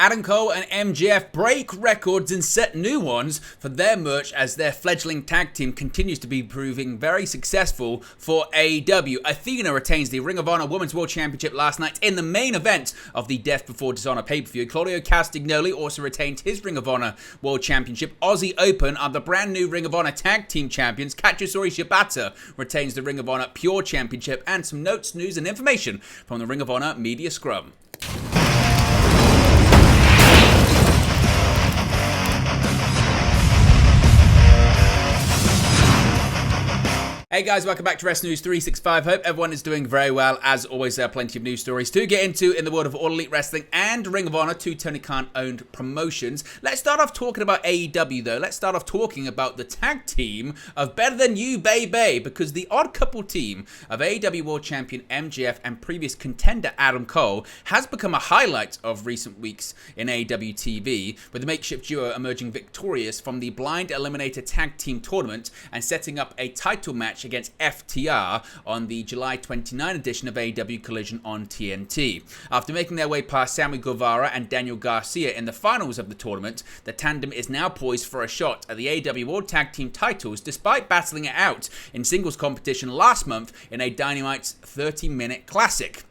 Adam Cole and MJF break records and set new ones for their merch as their fledgling tag team continues to be proving very successful for AEW. Athena retains the Ring of Honor Women's World Championship last night in the main event of the Death Before Dishonor pay-per-view. Claudio Castagnoli also retained his Ring of Honor World Championship. Aussie Open are the brand new Ring of Honor Tag Team Champions. Katsuyori Shibata retains the Ring of Honor Pure Championship, and some notes, news and information from the Ring of Honor Media Scrum. Hey guys, welcome back to Wrestling News 365. Hope everyone is doing very well. As always, there are plenty of news stories to get into in the world of All Elite Wrestling and Ring of Honor, two Tony Khan-owned promotions. Let's start off talking about AEW though. Let's start off talking about the tag team of Better Than You, Baby, because the odd couple team of AEW World Champion MJF and previous contender Adam Cole has become a highlight of recent weeks in AEW TV, with the makeshift duo emerging victorious from the Blind Eliminator Tag Team Tournament and setting up a title match against FTR on the July 29 edition of AEW Collision on TNT. After making their way past Sammy Guevara and Daniel Garcia in the finals of the tournament, the tandem is now poised for a shot at the AEW World Tag Team titles despite battling it out in singles competition last month in a Dynamite's 30-minute classic.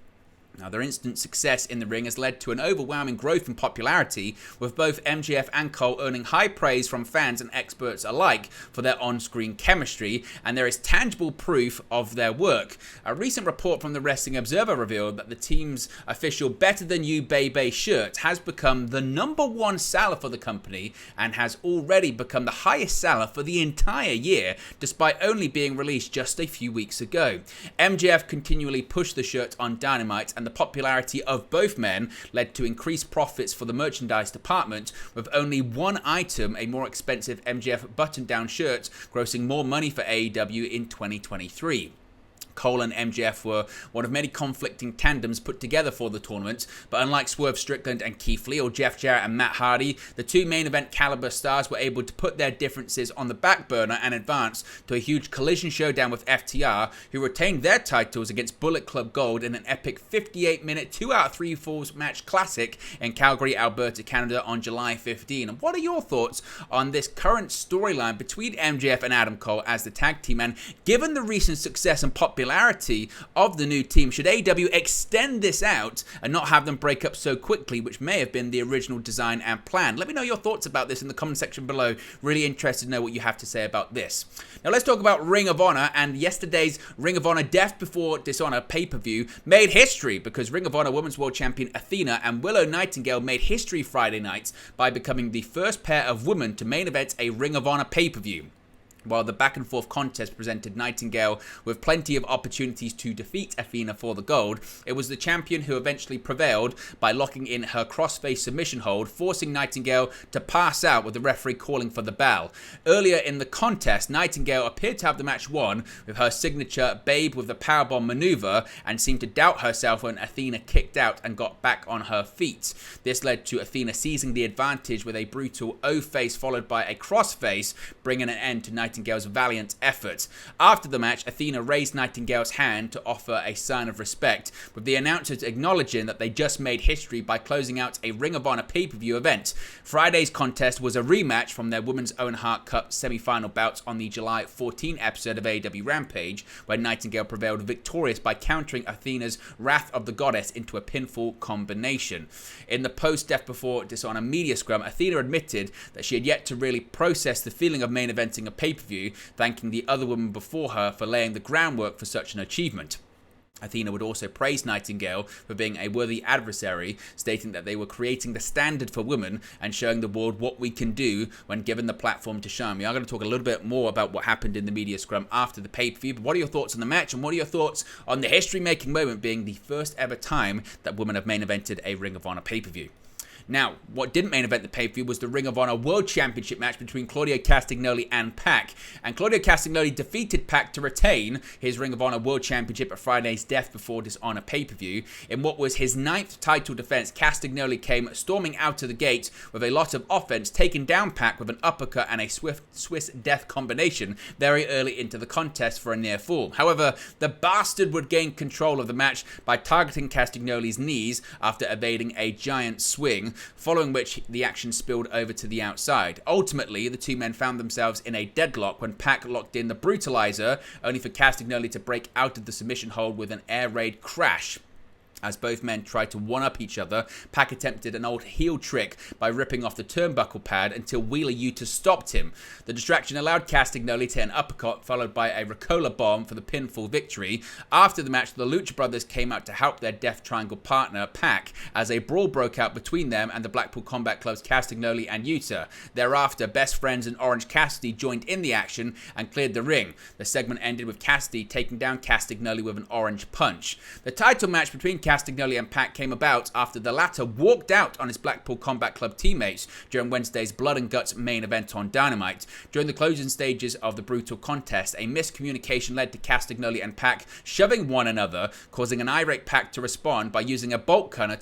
Now, their instant success in the ring has led to an overwhelming growth in popularity, with both MJF and Cole earning high praise from fans and experts alike for their on-screen chemistry, and there is tangible proof of their work. A recent report from the Wrestling Observer revealed that the team's official Better Than You Baby shirt has become the #1 seller for the company and has already become the highest seller for the entire year, despite only being released just a few weeks ago. MJF continually pushed the shirt on Dynamite, and the popularity of both men led to increased profits for the merchandise department, with only one item, a more expensive MJF button-down shirt, grossing more money for AEW in 2023. Cole and MJF were one of many conflicting tandems put together for the tournament, but unlike Swerve Strickland and Keith Lee or Jeff Jarrett and Matt Hardy, the two main event caliber stars were able to put their differences on the back burner and advance to a huge collision showdown with FTR, who retained their titles against Bullet Club Gold in an epic 58-minute 2 out of 3 falls match classic in Calgary, Alberta, Canada on July 15. And what are your thoughts on this current storyline between MJF and Adam Cole as the tag team? And given the recent success and popularity of the new team, should AEW extend this out and not have them break up so quickly, which may have been the original design and plan? Let me know your thoughts about this in the comment section below. Really interested to know what you have to say about this. Now let's talk about Ring of Honor, and yesterday's Ring of Honor Death Before Dishonor pay-per-view made history because Ring of Honor Women's World Champion Athena and Willow Nightingale made history Friday night by becoming the first pair of women to main event a Ring of Honor pay-per-view. While the back-and-forth contest presented Nightingale with plenty of opportunities to defeat Athena for the gold, it was the champion who eventually prevailed by locking in her crossface submission hold, forcing Nightingale to pass out with the referee calling for the bell. Earlier in the contest, Nightingale appeared to have the match won with her signature Babe with the powerbomb maneuver, and seemed to doubt herself when Athena kicked out and got back on her feet. This led to Athena seizing the advantage with a brutal O-face followed by a crossface, bringing an end to Nightingale's valiant effort. After the match, Athena raised Nightingale's hand to offer a sign of respect, with the announcers acknowledging that they just made history by closing out a Ring of Honor pay-per-view event. Friday's contest was a rematch from their Women's Own Heart Cup semi-final bouts on the July 14 episode of AEW Rampage, where Nightingale prevailed victorious by countering Athena's Wrath of the Goddess into a pinfall combination. In the post-Death Before Dishonor media scrum, Athena admitted that she had yet to really process the feeling of main eventing a pay-per-view, thanking the other women before her for laying the groundwork for such an achievement. Athena would also praise Nightingale for being a worthy adversary, stating that they were creating the standard for women and showing the world what we can do when given the platform to shine. We are going to talk a little bit more about what happened in the media scrum after the pay-per-view, but what are your thoughts on the match, and what are your thoughts on the history-making moment being the first ever time that women have main evented a Ring of Honor pay-per-view? Now, what didn't main event the pay-per-view was the Ring of Honor World Championship match between Claudio Castagnoli and Pac. And Claudio Castagnoli defeated Pac to retain his Ring of Honor World Championship at Friday's Death Before Dishonor pay-per-view. In what was his 9th title defense, Castagnoli came storming out of the gate with a lot of offense, taking down Pac with an uppercut and a swift Swiss death combination very early into the contest for a near fall. However, the bastard would gain control of the match by targeting Castagnoli's knees after evading a giant swing, following which the action spilled over to the outside. Ultimately, the two men found themselves in a deadlock when Pac locked in the Brutalizer, only for Castagnoli to break out of the submission hold with an air raid crash. As both men tried to one-up each other, Pac attempted an old heel trick by ripping off the turnbuckle pad until Wheeler Yuta stopped him. The distraction allowed Castagnoli to hit an uppercut followed by a Ricola bomb for the pinfall victory. After the match, the Lucha Brothers came out to help their Death Triangle partner, Pac, as a brawl broke out between them and the Blackpool Combat Club's Castagnoli and Yuta. Thereafter, Best Friends and Orange Cassidy joined in the action and cleared the ring. The segment ended with Cassidy taking down Castagnoli with an orange punch. The title match between Castagnoli and Pac came about after the latter walked out on his Blackpool Combat Club teammates during Wednesday's Blood and Guts main event on Dynamite. During the closing stages of the brutal contest, a miscommunication led to Castagnoli and Pac shoving one another, causing an irate Pac to respond by using a bolt cutter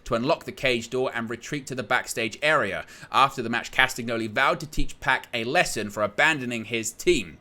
to unlock the cage door and retreat to the backstage area. After the match, Castagnoli vowed to teach Pac a lesson for abandoning his team.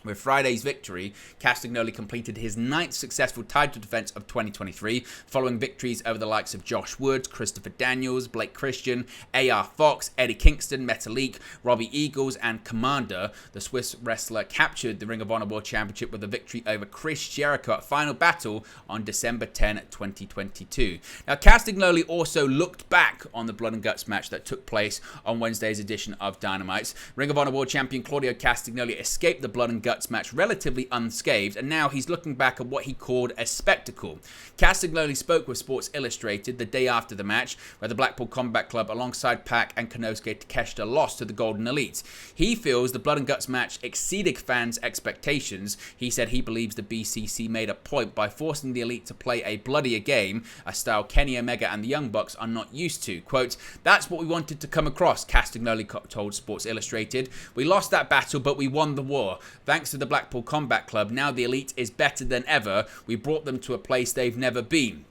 With Friday's victory, Castagnoli completed his 9th successful title defense of 2023, following victories over the likes of Josh Woods, Christopher Daniels, Blake Christian, AR Fox, Eddie Kingston, Metalik, Robbie Eagles, and Commander. The Swiss wrestler captured the Ring of Honor World Championship with a victory over Chris Jericho at Final Battle on December 10, 2022. Now, Castagnoli also looked back on the Blood and Guts match that took place on Wednesday's edition of Dynamite. Ring of Honor World Champion Claudio Castagnoli escaped the Blood and Guts match relatively unscathed, and now he's looking back at what he called a spectacle. Castagnoli spoke with Sports Illustrated the day after the match, where the Blackpool Combat Club alongside Pac and Konosuke Takeshita lost to the Golden Elite. He feels the Blood and Guts match exceeded fans' expectations. He said he believes the BCC made a point by forcing the Elite to play a bloodier game, a style Kenny Omega and the Young Bucks are not used to. Quote, "That's what we wanted to come across," Castagnoli told Sports Illustrated. "We lost that battle, but we won the war. Thanks to the Blackpool Combat Club, now the Elite is better than ever. We brought them to a place they've never been."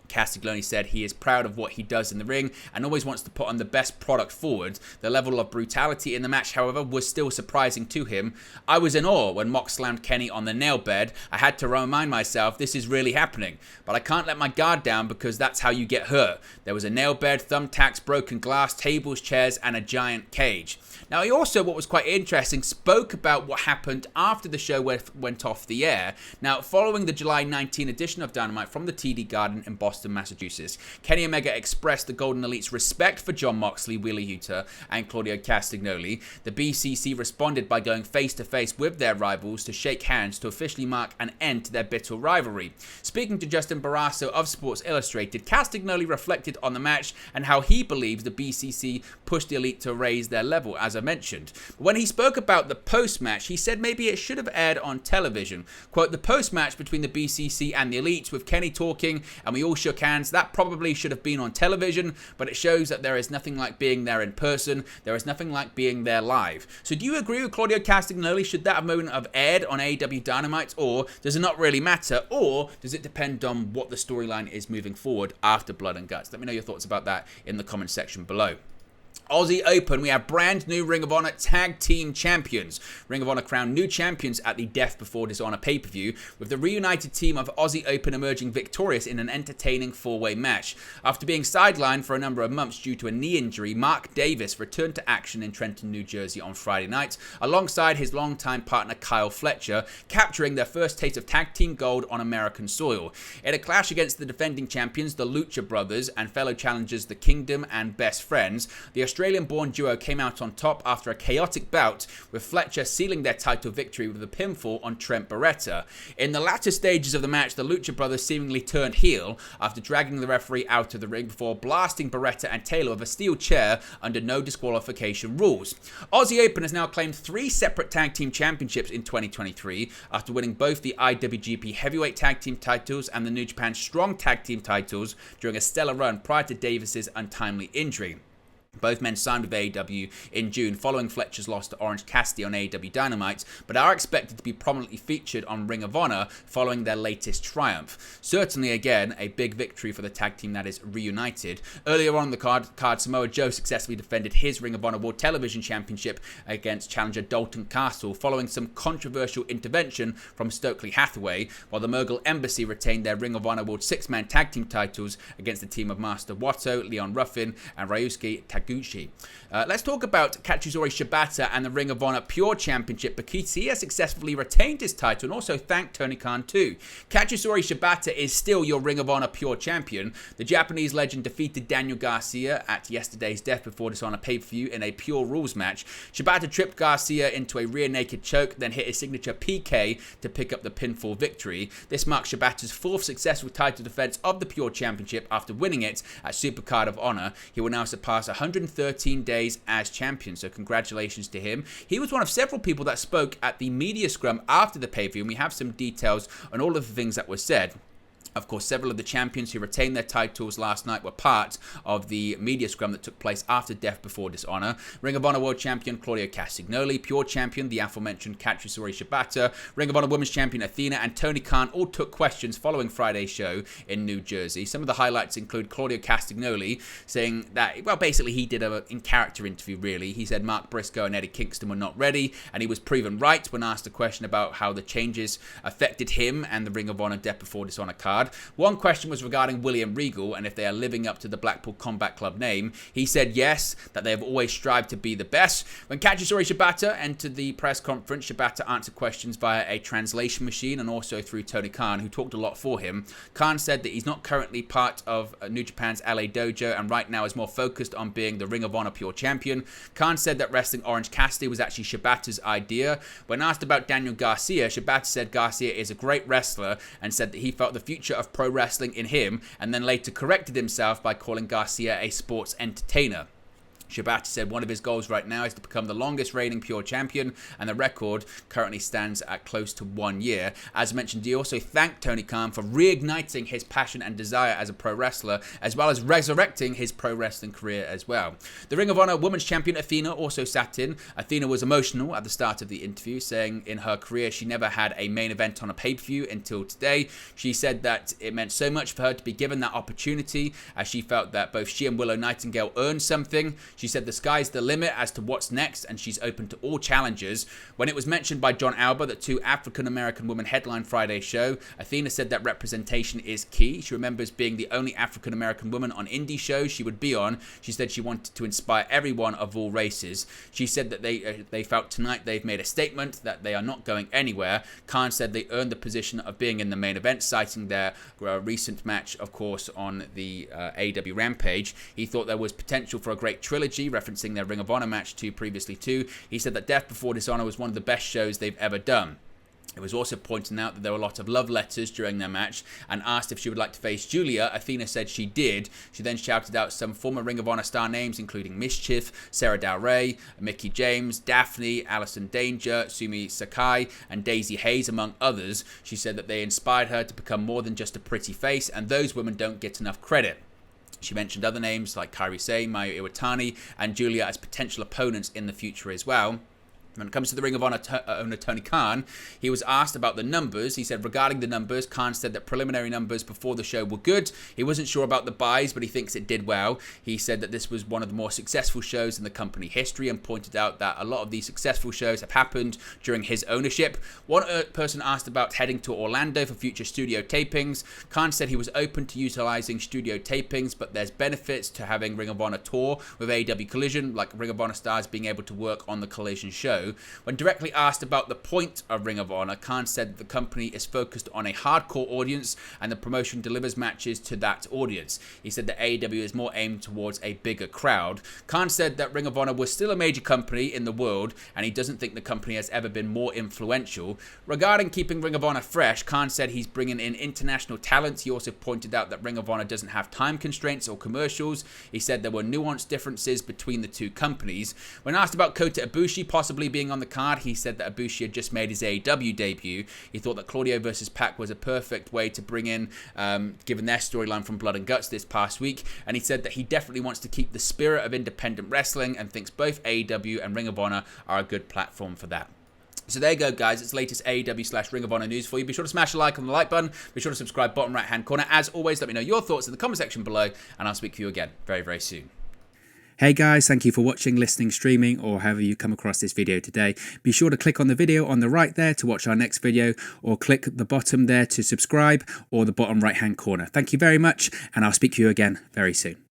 Castagnoli said he is proud of what he does in the ring and always wants to put on the best product forward. The level of brutality in the match, however, was still surprising to him. "I was in awe when Mox slammed Kenny on the nail bed. I had to remind myself this is really happening. But I can't let my guard down because that's how you get hurt. There was a nail bed, thumbtacks, broken glass, tables, chairs, and a giant cage." Now, he also, what was quite interesting, spoke about what happened after the show went off the air. Now, following the July 19 edition of Dynamite from the TD Garden in Boston, Massachusetts, Kenny Omega expressed the Golden Elite's respect for Jon Moxley, Wheeler Yuta, and Claudio Castagnoli. The BCC responded by going face-to-face with their rivals to shake hands to officially mark an end to their bitter rivalry. Speaking to Justin Barrasso of Sports Illustrated, Castagnoli reflected on the match and how he believes the BCC pushed the Elite to raise their level, as I mentioned. When he spoke about the post-match, he said maybe it should have aired on television. Quote, "The post-match between the BCC and the Elite with Kenny talking and we all shook hands, that probably should have been on television, but it shows that there is nothing like being there in person. There is nothing like being there live." So do you agree with Claudio Castagnoli? Should that moment have aired on AEW Dynamite, or does it not really matter, or does it depend on what the storyline is moving forward after Blood and Guts? Let me know your thoughts about that in the comment section below. Aussie Open, we have brand new Ring of Honor Tag Team Champions. Ring of Honor crowned new champions at the Death Before Dishonor pay-per-view, with the reunited team of Aussie Open emerging victorious in an entertaining four-way match. After being sidelined for a number of months due to a knee injury, Mark Davis returned to action in Trenton, New Jersey on Friday night, alongside his longtime partner Kyle Fletcher, capturing their first taste of tag team gold on American soil. In a clash against the defending champions, the Lucha Brothers, and fellow challengers The Kingdom and Best Friends, the Australian-born duo came out on top after a chaotic bout, with Fletcher sealing their title victory with a pinfall on Trent Beretta. In the latter stages of the match, the Lucha Brothers seemingly turned heel after dragging the referee out of the ring before blasting Beretta and Taylor with a steel chair under no disqualification rules. Aussie Open has now claimed 3 separate tag team championships in 2023 after winning both the IWGP Heavyweight Tag Team titles and the New Japan Strong Tag Team titles during a stellar run prior to Davis's untimely injury. Both men signed with AEW in June following Fletcher's loss to Orange Cassidy on AEW Dynamite, but are expected to be prominently featured on Ring of Honor following their latest triumph. Certainly, again, a big victory for the tag team that is reunited. Earlier on the card, Samoa Joe successfully defended his Ring of Honor World Television Championship against challenger Dalton Castle following some controversial intervention from Stokely Hathaway, while the Mogul Embassy retained their Ring of Honor World Six-Man Tag Team titles against the team of Master Wato, Leon Ruffin, and Ryusuke Taguchi. Let's talk about Kachizori Shibata and the Ring of Honor Pure Championship, because he has successfully retained his title and also thanked Tony Khan too. Kachizori Shibata is still your Ring of Honor Pure Champion. The Japanese legend defeated Daniel Garcia at yesterday's Death Before Dishonor pay-per-view in a Pure Rules match. Shibata tripped Garcia into a rear naked choke, then hit his signature PK to pick up the pinfall victory. This marks Shibata's fourth successful title defense of the Pure Championship after winning it at Supercard of Honor. He will now surpass 113 days as champion, so congratulations to him. He was one of several people that spoke at the media scrum after the pay-per-view, and we have some details on all of the things that were said. Of course, several of the champions who retained their titles last night were part of the media scrum that took place after Death Before Dishonor. Ring of Honor World Champion Claudio Castagnoli, Pure Champion, the aforementioned Kachizori Shibata, Ring of Honor Women's Champion Athena, and Tony Khan all took questions following Friday's show in New Jersey. Some of the highlights include Claudio Castagnoli saying that, well, basically he did an in-character interview, really. He said Mark Briscoe and Eddie Kingston were not ready, and he was proven right when asked a question about how the changes affected him and the Ring of Honor Death Before Dishonor card. One question was regarding William Regal and if they are living up to the Blackpool Combat Club name. He said yes, that they have always strived to be the best. When Kachizori Shibata entered the press conference, Shibata answered questions via a translation machine and also through Tony Khan, who talked a lot for him. Khan said that he's not currently part of New Japan's LA Dojo and right now is more focused on being the Ring of Honor Pure Champion. Khan said that wrestling Orange Cassidy was actually Shibata's idea. When asked about Daniel Garcia, Shibata said Garcia is a great wrestler and said that he felt the future of pro wrestling in him, and then later corrected himself by calling Garcia a sports entertainer. Shibata said one of his goals right now is to become the longest reigning Pure Champion, and the record currently stands at close to 1 year. As mentioned, he also thanked Tony Khan for reigniting his passion and desire as a pro wrestler, as well as resurrecting his pro wrestling career as well. The Ring of Honor Women's Champion Athena also sat in. Athena was emotional at the start of the interview, saying in her career she never had a main event on a pay-per-view until today. She said that it meant so much for her to be given that opportunity, as she felt that both she and Willow Nightingale earned something. She said the sky's the limit as to what's next, and she's open to all challenges. When it was mentioned by John Alba that 2 African-American women headlined Friday's show, Athena said that representation is key. She remembers being the only African-American woman on indie shows she would be on. She said she wanted to inspire everyone of all races. She said that they felt tonight they've made a statement that they are not going anywhere. Khan said they earned the position of being in the main event, citing their recent match, of course, on the AEW Rampage. He thought there was potential for a great trilogy, referencing their Ring of Honor match previously too. He said that Death Before Dishonor was one of the best shows they've ever done. It was also pointing out that there were a lot of love letters during their match, and asked if she would like to face Julia. Athena said she did. She then shouted out some former Ring of Honor star names, including Mischief, Sarah Del Rey, Mickie James, Daphne, Allison Danger, Sumi Sakai, and Daisy Hayes, among others. She said that they inspired her to become more than just a pretty face, and those women don't get enough credit. She mentioned other names like Kairi Sane, Mayu Iwatani, and Julia as potential opponents in the future as well. When it comes to the Ring of Honor owner Tony Khan, he was asked about the numbers. He said regarding the numbers, Khan said that preliminary numbers before the show were good. He wasn't sure about the buys, but he thinks it did well. He said that this was one of the more successful shows in the company history, and pointed out that a lot of these successful shows have happened during his ownership. One person asked about heading to Orlando for future studio tapings. Khan said he was open to utilizing studio tapings, but there's benefits to having Ring of Honor tour with AEW Collision, like Ring of Honor stars being able to work on the Collision show. When directly asked about the point of Ring of Honor, Khan said the company is focused on a hardcore audience and the promotion delivers matches to that audience. He said that AEW is more aimed towards a bigger crowd. Khan said that Ring of Honor was still a major company in the world, and he doesn't think the company has ever been more influential. Regarding keeping Ring of Honor fresh, Khan said he's bringing in international talent. He also pointed out that Ring of Honor doesn't have time constraints or commercials. He said there were nuanced differences between the two companies. When asked about Kota Ibushi possibly CASTAGNOLI being on the card. He said that Ibushi had just made his AEW debut. He thought that CLAUDIO versus Pac was a perfect way to bring in, given their storyline from Blood and Guts this past week. And he said that he definitely wants to keep the spirit of independent wrestling and thinks both AEW and Ring of Honor are a good platform for that. So there you go, guys. It's the latest AEW/Ring of Honor news for you. Be sure to smash a like on the like button. Be sure to subscribe bottom right-hand corner. As always, let me know your thoughts in the comment section below, and I'll speak to you again very, very soon. Hey guys, thank you for watching, listening, streaming, or however you come across this video today. Be sure to click on the video on the right there to watch our next video, or click the bottom there to subscribe, or the bottom right-hand corner. Thank you very much, and I'll speak to you again very soon.